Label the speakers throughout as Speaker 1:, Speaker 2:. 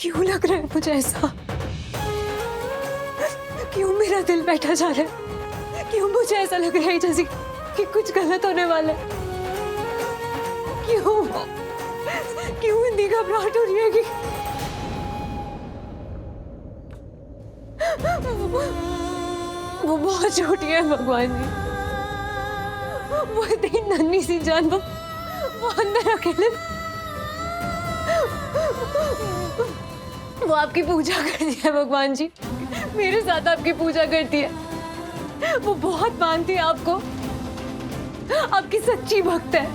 Speaker 1: क्यों लग रहा है मुझे ऐसा? क्यों मेरा दिल बैठा जा रहा है? क्यों मुझे ऐसा लग रहा है जैसे कि कुछ गलत होने वाला है? क्यों क्यों इतनी घबराहट हो रही है कि वो बहुत छोटी है भगवान जी। वो इतनी नन्ही सी जान, वो अंदर अकेले, वो आपकी पूजा करती है भगवान जी, मेरे साथ आपकी पूजा करती है। वो बहुत मानती है आपको, आपकी सच्ची भक्त है,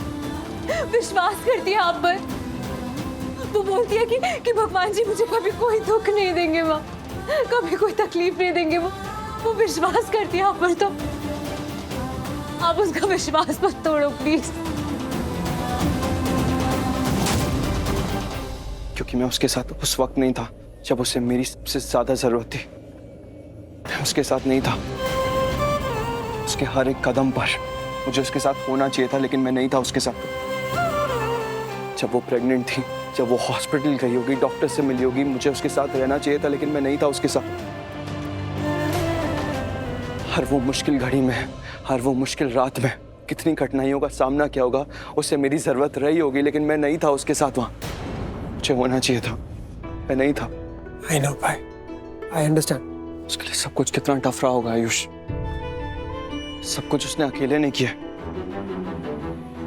Speaker 1: विश्वास करती है आप पर। वो बोलती है कि भगवान जी मुझे कभी कोई दुख नहीं देंगे, माँ कभी कोई तकलीफ नहीं देंगे। वो विश्वास करती है आप पर, तो आप उसका विश्वास मत तोड़ो प्लीज।
Speaker 2: क्योंकि मैं उसके साथ उस वक्त नहीं था जब उसे मेरी सबसे ज्यादा जरूरत थी। मैं उसके साथ नहीं था। उसके हर एक कदम पर मुझे उसके साथ होना चाहिए था, लेकिन मैं नहीं था उसके साथ। जब वो प्रेग्नेंट थी, जब वो हॉस्पिटल गई होगी, डॉक्टर से मिली होगी, मुझे उसके साथ रहना चाहिए था, लेकिन मैं नहीं था उसके साथ। हर वो मुश्किल घड़ी में, हर वो मुश्किल रात में कितनी कठिनाइयों का सामना किया होगा, उसे मेरी जरूरत रही होगी, लेकिन मैं नहीं था उसके साथ वहां। मुझे होना चाहिए था, मैं नहीं था।
Speaker 3: I know, भाई, I understand.
Speaker 2: उसके लिए सब कुछ कितना टफ रहा होगा आयुष। सब कुछ उसने अकेले नहीं किया।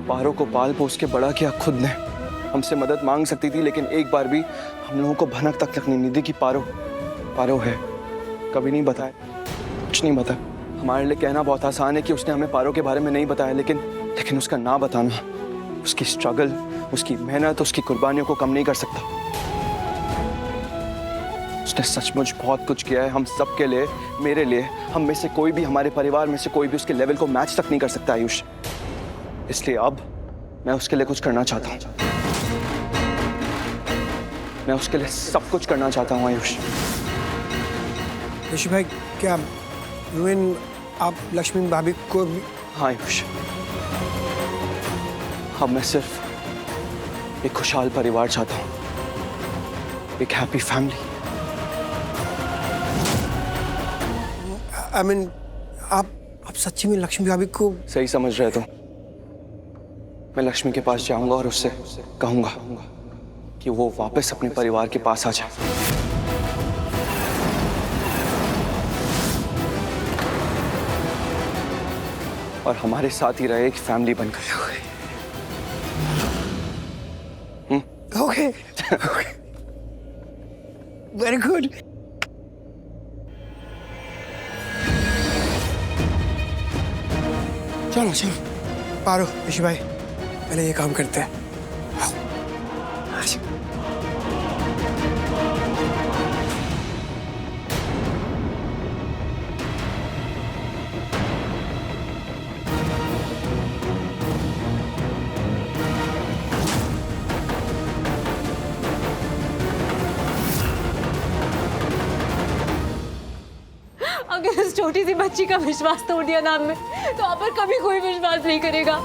Speaker 2: पारो को पाल पोस के बड़ा किया खुद ने। हमसे मदद मांग सकती थी, लेकिन एक बार भी हम लोगों को भनक तक नहीं दी कि पारो है। कभी नहीं बताया, कुछ नहीं बताया। हमारे लिए कहना बहुत आसान है कि उसने हमें पारो के बारे में नहीं बताया, लेकिन उसका ना बताना उसकी स्ट्रगल, उसकी मेहनत, उसकी कुर्बानियों को कम नहीं कर सकता। उसने सचमुच बहुत कुछ किया है हम सब के लिए, मेरे लिए। हम में से कोई भी, हमारे परिवार में से कोई भी उसके लेवल को मैच तक नहीं कर सकता आयुष। इसलिए अब मैं उसके लिए कुछ करना चाहता हूँ। मैं उसके लिए सब कुछ करना चाहता हूँ आयुष।
Speaker 3: ऋषि भाई, क्या आप लक्ष्मी भाभी को?
Speaker 2: हाँ आयुष, अब मैं सिर्फ एक खुशहाल परिवार चाहता हूँ, एक हैप्पी फैमिली।
Speaker 3: I mean, आप सच्ची में लक्ष्मी भाभी को?
Speaker 2: सही समझ रहे तो मैं लक्ष्मी के पास जाऊंगा और उससे कहूंगा कि वो वापस अपने परिवार के पास आ जाए। और हमारे साथ ही रहे, एक फैमिली बनकर।
Speaker 3: Okay, very good. चलो चलो पारो, ऋषि भाई, पहले ये काम करते हैं।
Speaker 1: अगर उस छोटी सी बच्ची का विश्वास तोड़ दिया नाम में, तो आप पर कभी कोई विश्वास नहीं करेगा।